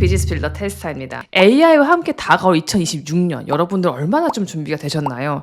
비즈니스 빌더 테스타입니다. AI와 함께 다가올 2026년 여러분들 얼마나 좀 준비가 되셨나요?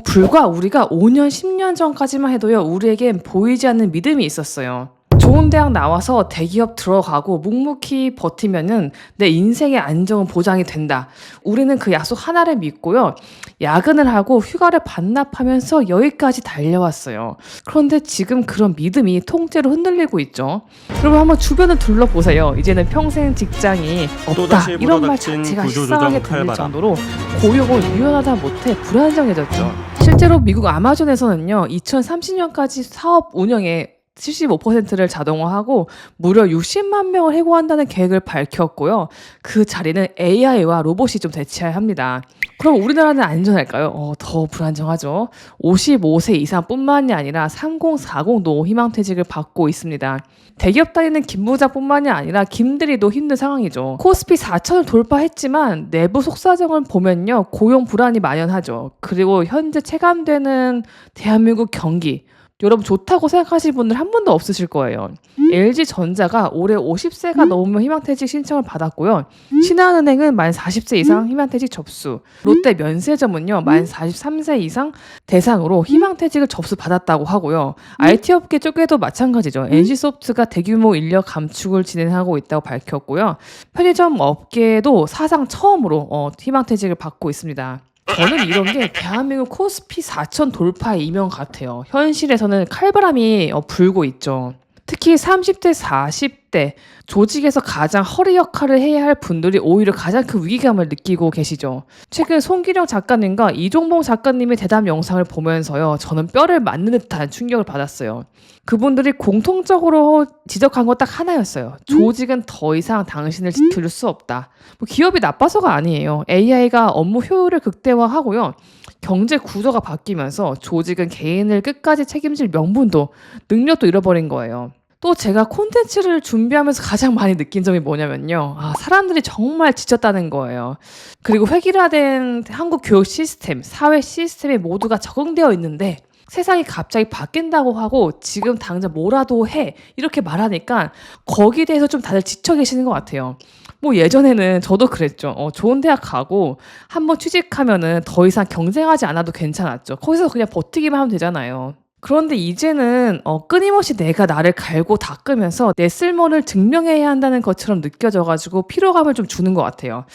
불과 우리가 5년, 10년 전까지만 해도요, 우리에겐 보이지 않는 믿음이 있었어요. 좋은 대학 나와서 대기업 들어가고 묵묵히 버티면은 내 인생의 안정은 보장이 된다. 우리는 그 약속 하나를 믿고요, 야근을 하고 휴가를 반납하면서 여기까지 달려왔어요. 그런데 지금 그런 믿음이 통째로 흔들리고 있죠. 여러분 한번 주변을 둘러보세요. 이제는 평생 직장이 없다, 이런 말 자체가 식상하게 들릴 정도로 고용은 유연하다 못해 불안정해졌죠. 실제로 미국 아마존에서는요, 2030년까지 사업 운영에 75%를 자동화하고 무려 60만 명을 해고한다는 계획을 밝혔고요. 그 자리는 AI와 로봇이 좀 대체해야 합니다. 그럼 우리나라는 안전할까요? 더 불안정하죠. 55세 이상뿐만이 아니라 3040도 희망퇴직을 받고 있습니다. 대기업 다니는 김부장뿐만이 아니라 김대리도 힘든 상황이죠. 코스피 4천을 돌파했지만 내부 속사정을 보면요, 고용 불안이 만연하죠. 그리고 현재 체감되는 대한민국 경기, 여러분 좋다고 생각하시는 분들 한 분도 없으실 거예요. LG전자가 올해 50세가 넘으면 희망퇴직 신청을 받았고요. 신한은행은 만 40세 이상 희망퇴직 접수, 롯데 면세점은요, 만 43세 이상 대상으로 희망퇴직을 접수받았다고 하고요. IT업계 쪽에도 마찬가지죠. NC소프트가 대규모 인력 감축을 진행하고 있다고 밝혔고요. 편의점 업계도 사상 처음으로 희망퇴직을 받고 있습니다. 저는 이런 게 대한민국 코스피 4천 돌파의 이명 같아요. 현실에서는 칼바람이 불고 있죠. 특히 30대, 40대 조직에서 가장 허리 역할을 해야 할 분들이 오히려 가장 큰 위기감을 느끼고 계시죠. 최근 송기령 작가님과 이종봉 작가님의 대담 영상을 보면서요, 저는 뼈를 맞는 듯한 충격을 받았어요. 그분들이 공통적으로 지적한 거 딱 하나였어요. 조직은 더 이상 당신을 지킬 수 없다. 기업이 나빠서가 아니에요. AI가 업무 효율을 극대화하고요, 경제 구조가 바뀌면서 조직은 개인을 끝까지 책임질 명분도 능력도 잃어버린 거예요. 또 제가 콘텐츠를 준비하면서 가장 많이 느낀 점이 뭐냐면요, 사람들이 정말 지쳤다는 거예요. 그리고 획일화된 한국 교육 시스템, 사회 시스템에 모두가 적응되어 있는데 세상이 갑자기 바뀐다고 하고 지금 당장 뭐라도 해, 이렇게 말하니까 거기에 대해서 좀 다들 지쳐 계시는 것 같아요. 예전에는 저도 그랬죠. 좋은 대학 가고 한번 취직하면은 더 이상 경쟁하지 않아도 괜찮았죠. 거기서 그냥 버티기만 하면 되잖아요. 그런데 이제는 끊임없이 내가 나를 갈고 닦으면서 내 쓸모를 증명해야 한다는 것처럼 느껴져가지고 피로감을 좀 주는 것 같아요.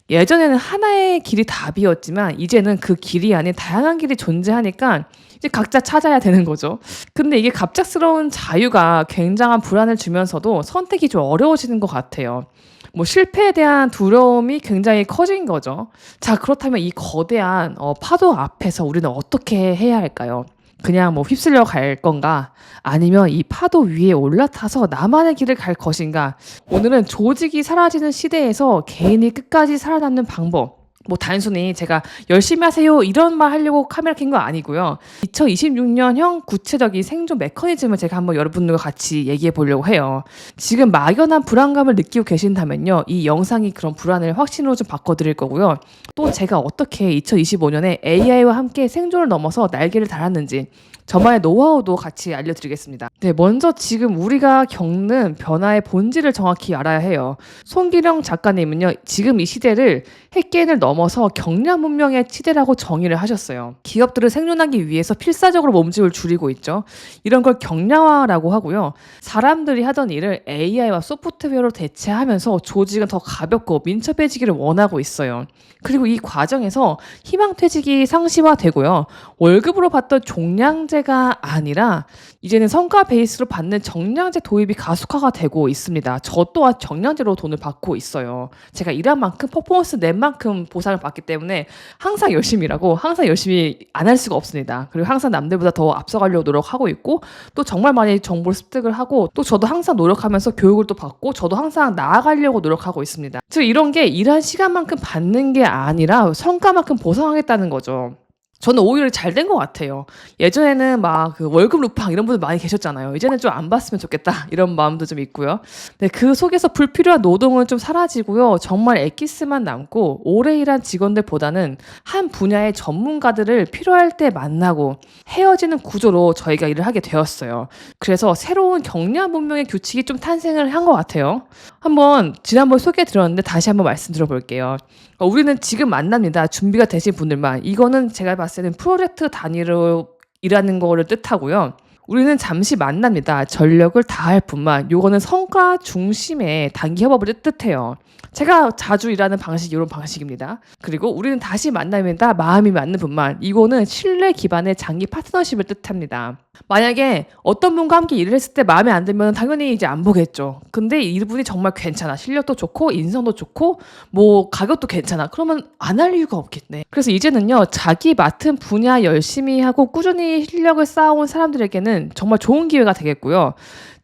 예전에는 하나의 길이 답이었지만 이제는 그 길이 아닌 다양한 길이 존재하니까 이제 각자 찾아야 되는 거죠. 근데 이게 갑작스러운 자유가 굉장한 불안을 주면서도 선택이 좀 어려워지는 것 같아요. 실패에 대한 두려움이 굉장히 커진 거죠. 자, 그렇다면 이 거대한 파도 앞에서 우리는 어떻게 해야 할까요? 그냥 휩쓸려 갈 건가? 아니면 이 파도 위에 올라타서 나만의 길을 갈 것인가? 오늘은 조직이 사라지는 시대에서 개인이 끝까지 살아남는 방법, 단순히 제가 열심히 하세요 이런 말 하려고 카메라 켠 거 아니고요. 2026년형 구체적인 생존 메커니즘을 제가 한번 여러분들과 같이 얘기해 보려고 해요. 지금 막연한 불안감을 느끼고 계신다면요, 이 영상이 그런 불안을 확신으로 좀 바꿔드릴 거고요. 또 제가 어떻게 2025년에 AI와 함께 생존을 넘어서 날개를 달았는지 저만의 노하우도 같이 알려드리겠습니다. 네, 먼저 지금 우리가 겪는 변화의 본질을 정확히 알아야 해요. 송기령 작가님은요, 지금 이 시대를 핵개인을 넘어서 경량 문명의 시대라고 정의를 하셨어요. 기업들을 생존하기 위해서 필사적으로 몸집을 줄이고 있죠. 이런 걸 경량화라고 하고요. 사람들이 하던 일을 AI와 소프트웨어로 대체하면서 조직은 더 가볍고 민첩해지기를 원하고 있어요. 그리고 이 과정에서 희망퇴직이 상시화되고요. 월급으로 받던 종량제가 아니라 이제는 성과 베이스로 받는 정량제 도입이 가속화가 되고 있습니다. 저 또한 정량제로 돈을 받고 있어요. 제가 일한 만큼 퍼포먼스 낸 만큼 보상을 받기 때문에 항상 열심히 일하고 항상 열심히 안 할 수가 없습니다. 그리고 항상 남들보다 더 앞서가려고 노력하고 있고, 또 정말 많이 정보를 습득을 하고, 또 저도 항상 노력하면서 교육을 또 받고, 저도 항상 나아가려고 노력하고 있습니다. 즉 이런 게 일한 시간만큼 받는 게 아니라 성과만큼 보상하겠다는 거죠. 저는 오히려 잘 된 것 같아요. 예전에는 막 그 월급 루팡 이런 분들 많이 계셨잖아요. 이제는 좀 안 봤으면 좋겠다 이런 마음도 좀 있고요. 네, 그 속에서 불필요한 노동은 좀 사라지고요. 정말 엑기스만 남고 오래 일한 직원들보다는 한 분야의 전문가들을 필요할 때 만나고 헤어지는 구조로 저희가 일을 하게 되었어요. 그래서 새로운 경량 문명의 규칙이 좀 탄생을 한 것 같아요. 지난번 소개해 드렸는데 다시 한번 말씀드려볼게요. 우리는 지금 만납니다. 준비가 되신 분들만. 이거는 제가 봤을 때는 프로젝트 단위로 일하는 거를 뜻하고요. 우리는 잠시 만납니다. 전력을 다할 뿐만. 요거는 성과 중심의 단기 협업을 뜻해요. 제가 자주 일하는 방식이 이런 방식입니다. 그리고 우리는 다시 만납니다. 마음이 맞는 분만. 이거는 신뢰 기반의 장기 파트너십을 뜻합니다. 만약에 어떤 분과 함께 일을 했을 때 마음에 안 들면 당연히 이제 안 보겠죠. 근데 이분이 정말 괜찮아. 실력도 좋고 인성도 좋고 뭐 가격도 괜찮아. 그러면 안 할 이유가 없겠네. 그래서 이제는요. 자기 맡은 분야 열심히 하고 꾸준히 실력을 쌓아온 사람들에게는 정말 좋은 기회가 되겠고요.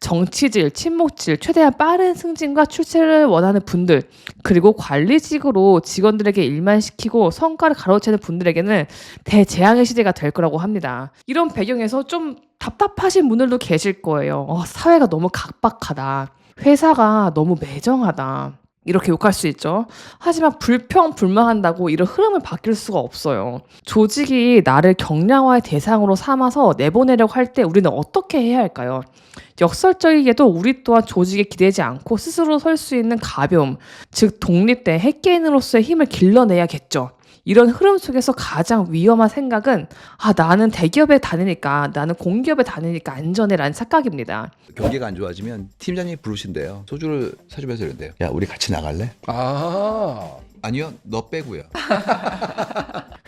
정치질, 친목질, 최대한 빠른 승진과 출세를 원하는 분들, 그리고 관리직으로 직원들에게 일만 시키고 성과를 가로채는 분들에게는 대재앙의 시대가 될 거라고 합니다. 이런 배경에서 좀 답답하신 분들도 계실 거예요. 사회가 너무 각박하다. 회사가 너무 매정하다. 이렇게 욕할 수 있죠. 하지만 불평불만한다고 이런 흐름을 바뀔 수가 없어요. 조직이 나를 경량화의 대상으로 삼아서 내보내려고 할 때 우리는 어떻게 해야 할까요? 역설적이게도 우리 또한 조직에 기대지 않고 스스로 설 수 있는 가벼움, 즉 독립된 핵개인으로서의 힘을 길러내야겠죠. 이런 흐름 속에서 가장 위험한 생각은 나는 대기업에 다니니까, 나는 공기업에 다니니까 안전해라는 착각입니다. 경기가 안 좋아지면 팀장님이 부르신대요. 소주를 사주면서 이런대요. 야, 우리 같이 나갈래? 아니요, 너 빼고요.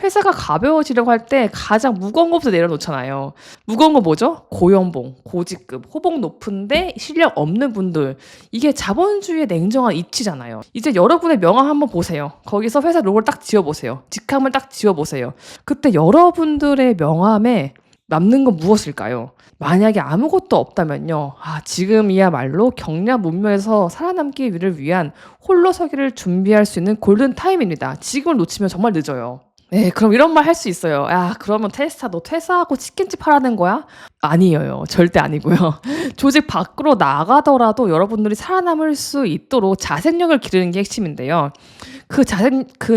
회사가 가벼워지려고 할 때 가장 무거운 것부터 내려놓잖아요. 무거운 거 뭐죠? 고연봉, 고직급, 호봉 높은데 실력 없는 분들. 이게 자본주의의 냉정한 이치잖아요. 이제 여러분의 명함 한번 보세요. 거기서 회사 로고를 딱 지워보세요. 직함을 딱 지워보세요. 그때 여러분들의 명함에 남는 건 무엇일까요? 만약에 아무것도 없다면요. 지금이야말로 경량 문명에서 살아남기 위한 홀로서기를 준비할 수 있는 골든타임입니다. 지금을 놓치면 정말 늦어요. 네, 그럼 이런 말 할 수 있어요. 그러면 테스타 너 퇴사하고 치킨집 하라는 거야? 아니에요. 절대 아니고요. 조직 밖으로 나가더라도 여러분들이 살아남을 수 있도록 자생력을 기르는 게 핵심인데요. 그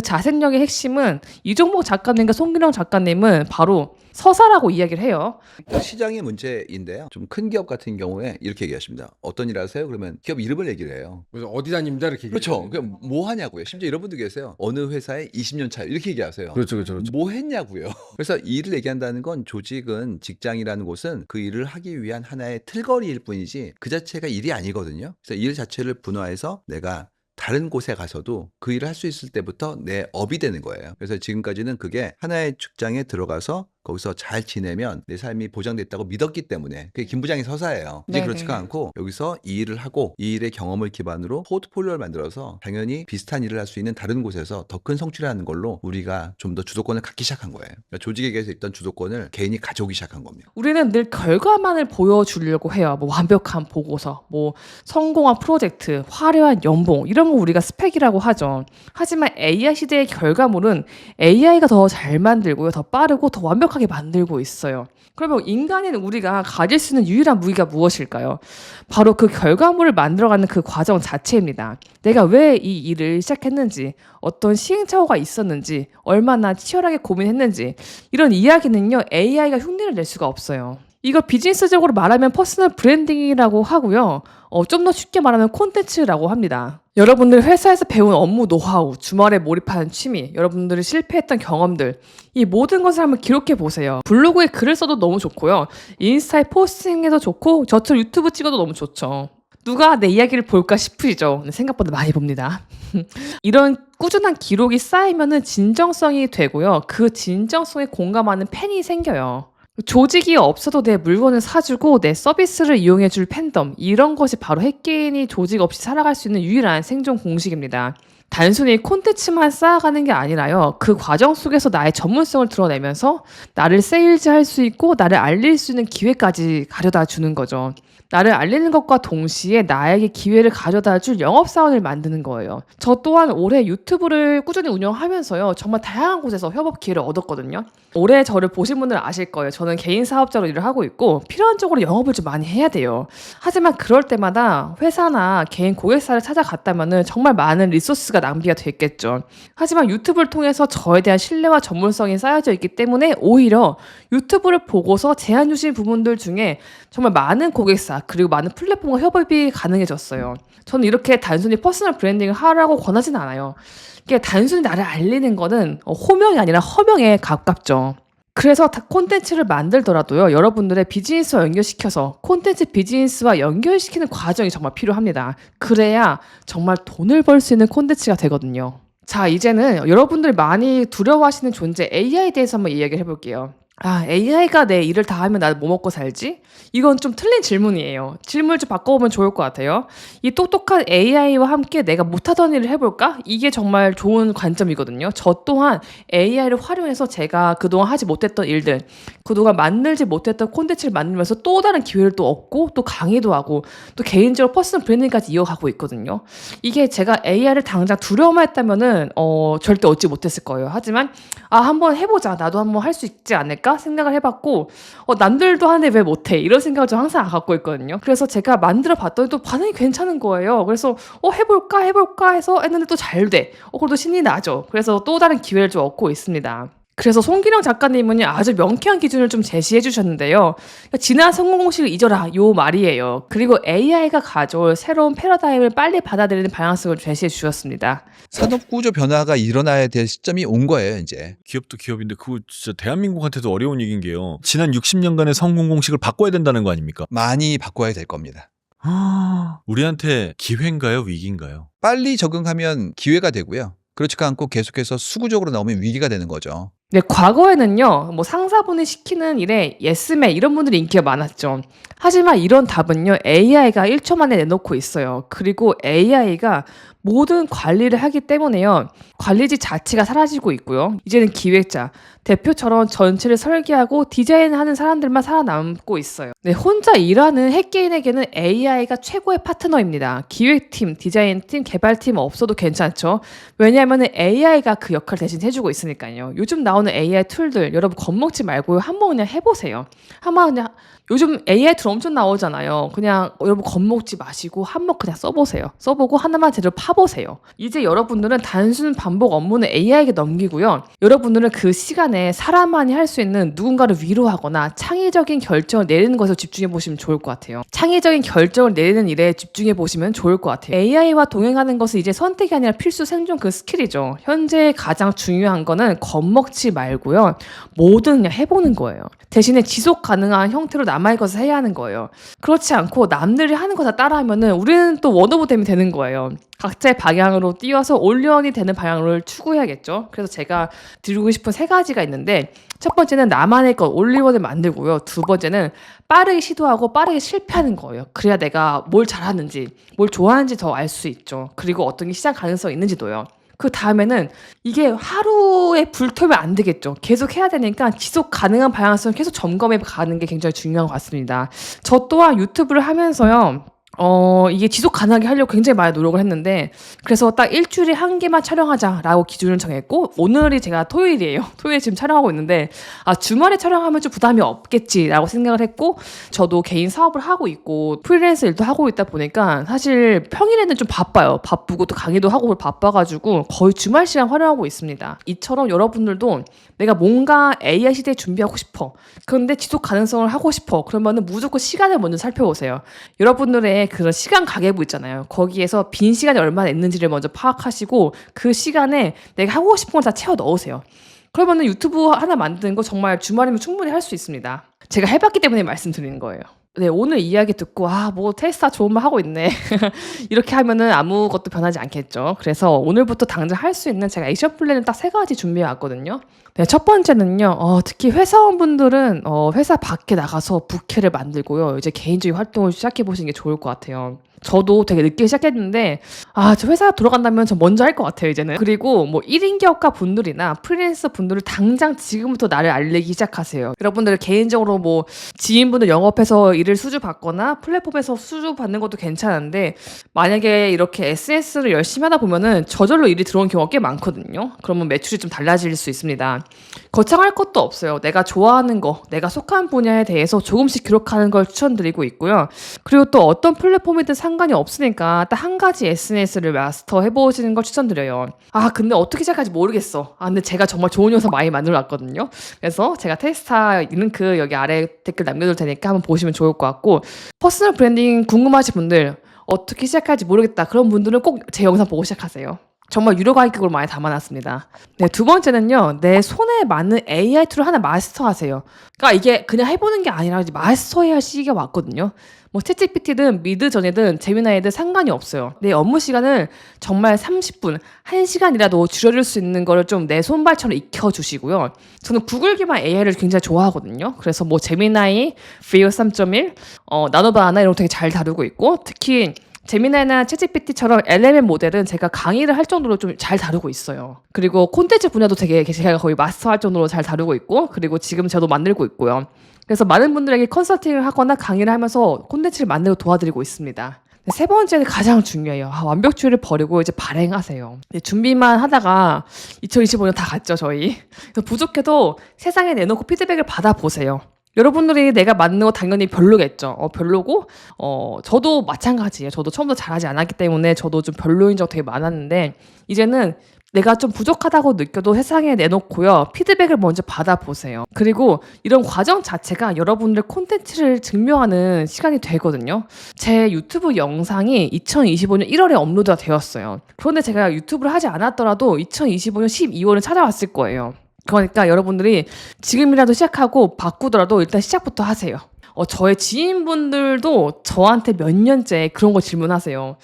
자생력의 핵심은 이종목 작가님과 송기령 작가님은 바로 서사라고 이야기를 해요. 시장의 문제인데요. 좀 큰 기업 같은 경우에 이렇게 얘기하십니다. 어떤 일 하세요? 그러면 기업 이름을 얘기를 해요. 그래서 어디 다닙니다 이렇게. 그렇죠. 그럼 뭐 하냐고요. 심지어 이런 분도 계세요. 어느 회사에 20년 차 이렇게 얘기하세요. 그렇죠. 뭐 했냐고요. 그래서 일을 얘기한다는 건 조직은 직장이라는 곳은 그 일을 하기 위한 하나의 틀거리일 뿐이지 그 자체가 일이 아니거든요. 그래서 일 자체를 분화해서 내가 다른 곳에 가서도 그 일을 할 수 있을 때부터 내 업이 되는 거예요. 그래서 지금까지는 그게 하나의 직장에 들어가서 거기서 잘 지내면 내 삶이 보장됐다고 믿었기 때문에 그게 김 부장의 서사예요. 이제 그렇지가 않고 여기서 이 일을 하고 이 일의 경험을 기반으로 포트폴리오를 만들어서 당연히 비슷한 일을 할 수 있는 다른 곳에서 더 큰 성취를 하는 걸로 우리가 좀 더 주도권을 갖기 시작한 거예요. 그러니까 조직에게서 있던 주도권을 개인이 가져오기 시작한 겁니다. 우리는 늘 결과만을 보여주려고 해요. 뭐 완벽한 보고서, 뭐 성공한 프로젝트, 화려한 연봉 이런 거 우리가 스펙이라고 하죠. 하지만 AI 시대의 결과물은 AI가 더 잘 만들고요. 더 빠르고 더 완벽하게 만들고 있어요. 그러면 인간인 우리가 가질 수 있는 유일한 무기가 무엇일까요? 바로 그 결과물을 만들어가는 그 과정 자체입니다. 내가 왜 이 일을 시작했는지, 어떤 시행착오가 있었는지, 얼마나 치열하게 고민했는지 이런 이야기는요. AI가 흉내를 낼 수가 없어요. 이걸 비즈니스적으로 말하면 퍼스널 브랜딩이라고 하고요. 좀 더 쉽게 말하면 콘텐츠라고 합니다. 여러분들 회사에서 배운 업무 노하우, 주말에 몰입하는 취미, 여러분들이 실패했던 경험들 이 모든 것을 한번 기록해 보세요. 블로그에 글을 써도 너무 좋고요. 인스타에 포스팅해도 좋고 저처럼 유튜브 찍어도 너무 좋죠. 누가 내 이야기를 볼까 싶으시죠? 생각보다 많이 봅니다. 이런 꾸준한 기록이 쌓이면은 진정성이 되고요. 그 진정성에 공감하는 팬이 생겨요. 조직이 없어도 내 물건을 사주고 내 서비스를 이용해줄 팬덤 이런 것이 바로 핵개인이 조직 없이 살아갈 수 있는 유일한 생존 공식입니다. 단순히 콘텐츠만 쌓아가는 게 아니라요. 그 과정 속에서 나의 전문성을 드러내면서 나를 세일즈할 수 있고 나를 알릴 수 있는 기회까지 가져다 주는 거죠. 나를 알리는 것과 동시에 나에게 기회를 가져다 줄 영업사원을 만드는 거예요. 저 또한 올해 유튜브를 꾸준히 운영하면서요. 정말 다양한 곳에서 협업 기회를 얻었거든요. 올해 저를 보신 분들은 아실 거예요. 저는 개인 사업자로 일을 하고 있고 필연적으로 영업을 좀 많이 해야 돼요. 하지만 그럴 때마다 회사나 개인 고객사를 찾아갔다면 정말 많은 리소스가 낭비가 됐겠죠. 하지만 유튜브를 통해서 저에 대한 신뢰와 전문성이 쌓여져 있기 때문에 오히려 유튜브를 보고서 제안 주신 부분들 중에 정말 많은 고객사 그리고 많은 플랫폼과 협업이 가능해졌어요. 저는 이렇게 단순히 퍼스널 브랜딩을 하라고 권하진 않아요. 이게 단순히 나를 알리는 거는 호명이 아니라 허명에 가깝죠. 그래서 콘텐츠를 만들더라도요. 여러분들의 비즈니스와 연결시켜서 콘텐츠 비즈니스와 연결시키는 과정이 정말 필요합니다. 그래야 정말 돈을 벌 수 있는 콘텐츠가 되거든요. 자, 이제는 여러분들이 많이 두려워하시는 존재 AI에 대해서 한번 이야기를 해볼게요. AI가 내 일을 다 하면 나는 뭐 먹고 살지? 이건 좀 틀린 질문이에요. 질문을 좀 바꿔보면 좋을 것 같아요. 이 똑똑한 AI와 함께 내가 못하던 일을 해볼까? 이게 정말 좋은 관점이거든요. 저 또한 AI를 활용해서 제가 그동안 하지 못했던 일들, 그동안 만들지 못했던 콘텐츠를 만들면서 또 다른 기회를 또 얻고 또 강의도 하고 또 개인적으로 퍼스널 브랜딩까지 이어가고 있거든요. 이게 제가 AI를 당장 두려워만 했다면은 절대 얻지 못했을 거예요. 하지만 한번 해보자. 나도 한번 할 수 있지 않을까 생각을 해봤고 남들도 하는데 왜 못해? 이런 생각을 좀 항상 갖고 있거든요. 그래서 제가 만들어 봤더니 또 반응이 괜찮은 거예요. 그래서 해볼까 해서 했는데 또 잘 돼. 그래도 신이 나죠. 그래서 또 다른 기회를 좀 얻고 있습니다. 그래서 송기령 작가님은 아주 명쾌한 기준을 좀 제시해 주셨는데요. 지난 성공 공식을 잊어라 요 말이에요. 그리고 AI가 가져올 새로운 패러다임을 빨리 받아들이는 방향성을 제시해 주셨습니다. 산업 구조 변화가 일어나야 될 시점이 온 거예요, 이제. 기업도 기업인데 그거 진짜 대한민국한테도 어려운 얘기인 게요. 지난 60년간의 성공 공식을 바꿔야 된다는 거 아닙니까? 많이 바꿔야 될 겁니다. 우리한테 기회인가요? 위기인가요? 빨리 적응하면 기회가 되고요. 그렇지가 않고 계속해서 수구적으로 나오면 위기가 되는 거죠. 네, 과거에는요, 상사분이 시키는 일에 예스맨 이런 분들이 인기가 많았죠. 하지만 이런 답은요, AI가 1초 만에 내놓고 있어요. 그리고 AI가 모든 관리를 하기 때문에요, 관리직 자체가 사라지고 있고요. 이제는 기획자, 대표처럼 전체를 설계하고 디자인하는 사람들만 살아남고 있어요. 네, 혼자 일하는 핵개인에게는 AI가 최고의 파트너입니다. 기획팀, 디자인팀, 개발팀 없어도 괜찮죠. 왜냐하면 AI가 그 역할을 대신 해주고 있으니까요. 요즘 나오는 AI 툴들 여러분 겁먹지 말고요. 한번 그냥 해보세요. 한번 그냥 요즘 AI 툴 엄청 나오잖아요. 그냥 여러분 겁먹지 마시고 한번 그냥 써보세요. 써보고 하나만 제대로 파보세요. 이제 여러분들은 단순 반복 업무는 AI에게 넘기고요. 여러분들은 그 시간에 사람만이 할 수 있는 누군가를 위로하거나 창의적인 결정을 내리는 것에 집중해 보시면 좋을 것 같아요. 창의적인 결정을 내리는 일에 집중해 보시면 좋을 것 같아요. AI와 동행하는 것은 이제 선택이 아니라 필수 생존 그 스킬이죠. 현재 가장 중요한 거는 겁먹지 말고요. 뭐든 그냥 해보는 거예요. 대신에 지속 가능한 형태로 남의 것을 해야 하는 거예요. 그렇지 않고 남들이 하는 거 다 따라하면은 우리는 또 원오브댐이 되는 거예요. 각자의 방향으로 뛰어서 올리원이 되는 방향을 추구해야겠죠. 그래서 제가 드리고 싶은 3가지가 있는데 첫 번째는 나만의 것 올리원을 만들고요. 두 번째는 빠르게 시도하고 빠르게 실패하는 거예요. 그래야 내가 뭘 잘하는지 뭘 좋아하는지 더 알 수 있죠. 그리고 어떤 게 시장 가능성이 있는지도요. 그 다음에는 이게 하루에 불태우면 안 되겠죠. 계속 해야 되니까 지속 가능한 방향성을 계속 점검해 가는 게 굉장히 중요한 것 같습니다. 저 또한 유튜브를 하면서요. 이게 지속 가능하게 하려고 굉장히 많이 노력을 했는데 그래서 딱 일주일에 1개만 촬영하자라고 기준을 정했고 오늘이 제가 토요일이에요. 토요일에 지금 촬영하고 있는데 주말에 촬영하면 좀 부담이 없겠지라고 생각을 했고 저도 개인 사업을 하고 있고 프리랜서 일도 하고 있다 보니까 사실 평일에는 좀 바빠요. 바쁘고 또 강의도 하고 바빠가지고 거의 주말 시간 활용하고 있습니다. 이처럼 여러분들도 내가 뭔가 AI 시대에 준비하고 싶어. 그런데 지속 가능성을 하고 싶어. 그러면은 무조건 시간을 먼저 살펴보세요. 여러분들의 그런 시간 가계부 있잖아요. 거기에서 빈 시간이 얼마나 있는지를 먼저 파악하시고 그 시간에 내가 하고 싶은 걸 다 채워 넣으세요. 그러면은 유튜브 하나 만드는 거 정말 주말이면 충분히 할 수 있습니다. 제가 해봤기 때문에 말씀드리는 거예요. 네, 오늘 이야기 듣고 테스타 좋은 말 하고 있네. 이렇게 하면은 아무것도 변하지 않겠죠. 그래서 오늘부터 당장 할 수 있는 제가 액션 플랜을 딱 3가지 준비해 왔거든요. 네, 첫 번째는요. 특히 회사원분들은 회사 밖에 나가서 부캐를 만들고요. 이제 개인적인 활동을 시작해 보시는 게 좋을 것 같아요. 저도 되게 늦게 시작했는데 저 회사 돌아간다면 저 먼저 할 것 같아요 이제는. 그리고 뭐 1인 기업가 분들이나 프리랜서 분들을 당장 지금부터 나를 알리기 시작하세요. 여러분들 개인적으로 뭐 지인분들 영업해서 일을 수주받거나 플랫폼에서 수주받는 것도 괜찮은데 만약에 이렇게 SNS를 열심히 하다 보면은 저절로 일이 들어오는 경우가 꽤 많거든요. 그러면 매출이 좀 달라질 수 있습니다. 거창할 것도 없어요. 내가 좋아하는 거, 내가 속한 분야에 대해서 조금씩 기록하는 걸 추천드리고 있고요. 그리고 또 어떤 플랫폼이든 상관이 없으니까 딱 한 가지 SNS를 마스터 해보시는 걸 추천드려요. 근데 어떻게 시작할지 모르겠어. 근데 제가 정말 좋은 영상 많이 만들어놨거든요. 그래서 제가 테스타 링크 여기 아래 댓글 남겨둘 테니까 한번 보시면 좋을 것 같고, 퍼스널 브랜딩 궁금하신 분들, 어떻게 시작할지 모르겠다 그런 분들은 꼭 제 영상 보고 시작하세요. 정말 유료 가이드극을 많이 담아놨습니다. 네, 두 번째는요. 내 손에 맞는 AI 툴을 하나 마스터하세요. 그러니까 이게 그냥 해보는 게 아니라 이제 마스터해야 할 시기가 왔거든요. 뭐 챗GPT든 미드전이든 제미나이든 상관이 없어요. 내 업무 시간을 정말 30분, 1시간이라도 줄여줄 수 있는 거를 좀 내 손발처럼 익혀주시고요. 저는 구글 기반 AI를 굉장히 좋아하거든요. 그래서 뭐 제미나이, Veo 3.1, 나노바나 이런 거 되게 잘 다루고 있고, 특히 제미나이나 챗GPT처럼 LLM 모델은 제가 강의를 할 정도로 좀 잘 다루고 있어요. 그리고 콘텐츠 분야도 되게 제가 거의 마스터할 정도로 잘 다루고 있고, 그리고 지금 저도 만들고 있고요. 그래서 많은 분들에게 컨설팅을 하거나 강의를 하면서 콘텐츠를 만들고 도와드리고 있습니다. 세 번째는 가장 중요해요. 완벽주의를 버리고 이제 발행하세요. 준비만 하다가 2025년 다 갔죠, 저희. 그래서 부족해도 세상에 내놓고 피드백을 받아보세요. 여러분들이 내가 맞는 거 당연히 별로겠죠. 별로고, 저도 마찬가지예요. 저도 처음부터 잘하지 않았기 때문에 저도 좀 별로인 적 되게 많았는데, 이제는 내가 좀 부족하다고 느껴도 세상에 내놓고요. 피드백을 먼저 받아보세요. 그리고 이런 과정 자체가 여러분들의 콘텐츠를 증명하는 시간이 되거든요. 제 유튜브 영상이 2025년 1월에 업로드가 되었어요. 그런데 제가 유튜브를 하지 않았더라도 2025년 12월에 찾아왔을 거예요. 그러니까 여러분들이 지금이라도 시작하고 바꾸더라도 일단 시작부터 하세요. 저의 지인분들도 저한테 몇 년째 그런 거 질문하세요.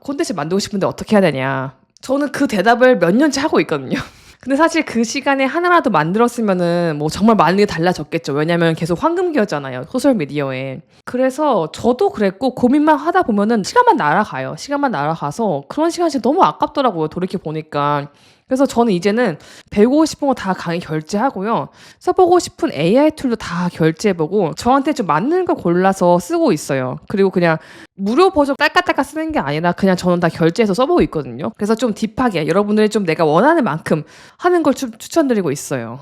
콘텐츠 만들고 싶은데 어떻게 해야 되냐. 저는 그 대답을 몇 년째 하고 있거든요. 근데 사실 그 시간에 하나라도 만들었으면은 뭐 정말 많은 게 달라졌겠죠. 왜냐면 계속 황금기였잖아요. 소셜미디어에. 그래서 저도 그랬고 고민만 하다 보면은 시간만 날아가요. 시간만 날아가서 그런 시간이 진짜 너무 아깝더라고요. 돌이켜보니까. 그래서 저는 이제는 배우고 싶은 거 다 강의 결제하고요. 써보고 싶은 AI 툴도 다 결제해보고 저한테 좀 맞는 걸 골라서 쓰고 있어요. 그리고 그냥 무료 버전 딸깍딸깍 쓰는 게 아니라 그냥 저는 다 결제해서 써보고 있거든요. 그래서 좀 딥하게 여러분들이 좀 내가 원하는 만큼 하는 걸 추천드리고 있어요.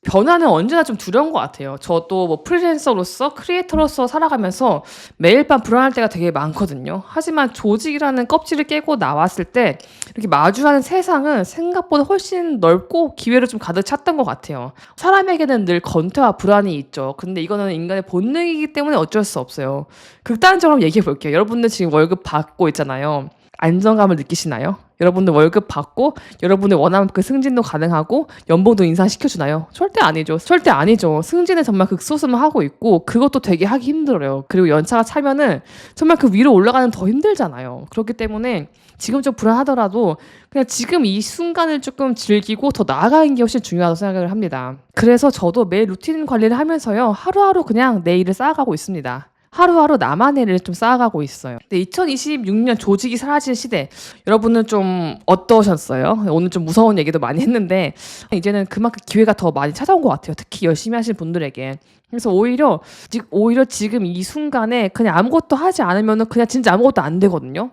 변화는 언제나 좀 두려운 것 같아요. 저도 뭐 프리랜서로서 크리에이터로서 살아가면서 매일 밤 불안할 때가 되게 많거든요. 하지만 조직이라는 껍질을 깨고 나왔을 때 이렇게 마주하는 세상은 생각보다 훨씬 넓고 기회를 좀 가득 찼던 것 같아요. 사람에게는 늘 건태와 불안이 있죠. 근데 이거는 인간의 본능이기 때문에 어쩔 수 없어요. 극단적으로 얘기해 볼게요. 여러분들 지금 월급 받고 있잖아요. 안정감을 느끼시나요? 여러분들 월급 받고 여러분들 원하는 그 승진도 가능하고 연봉도 인상시켜주나요? 절대 아니죠. 절대 아니죠. 승진은 정말 극소수만 하고 있고 그것도 되게 하기 힘들어요. 그리고 연차가 차면은 정말 그 위로 올라가는 더 힘들잖아요. 그렇기 때문에 지금 좀 불안하더라도 그냥 지금 이 순간을 조금 즐기고 더 나아가는 게 훨씬 중요하다고 생각을 합니다. 그래서 저도 매일 루틴 관리를 하면서요. 하루하루 그냥 내 일을 쌓아가고 있습니다. 하루하루 나만의 일을 좀 쌓아가고 있어요. 근데 2026년 조직이 사라질 시대, 여러분은 좀 어떠셨어요? 오늘 좀 무서운 얘기도 많이 했는데 이제는 그만큼 기회가 더 많이 찾아온 것 같아요. 특히 열심히 하시는 분들에게. 그래서 오히려 지금 이 순간에 그냥 아무것도 하지 않으면 그냥 진짜 아무것도 안 되거든요.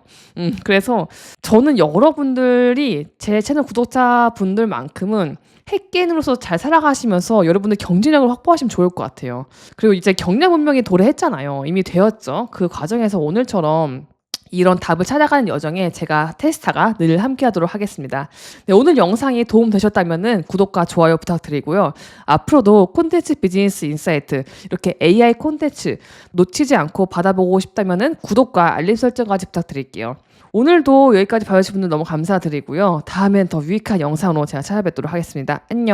그래서 저는 여러분들이 제 채널 구독자분들만큼은 핵개인으로서 잘 살아가시면서 여러분들 경쟁력을 확보하시면 좋을 것 같아요. 그리고 이제 경량 문명이 도래했잖아요. 이미 되었죠. 그 과정에서 오늘처럼 이런 답을 찾아가는 여정에 제가 테스타가 늘 함께하도록 하겠습니다. 네, 오늘 영상이 도움되셨다면 구독과 좋아요 부탁드리고요. 앞으로도 콘텐츠 비즈니스 인사이트 이렇게 AI 콘텐츠 놓치지 않고 받아보고 싶다면 구독과 알림 설정까지 부탁드릴게요. 오늘도 여기까지 봐주신 분들 너무 감사드리고요. 다음엔 더 유익한 영상으로 제가 찾아뵙도록 하겠습니다. 안녕.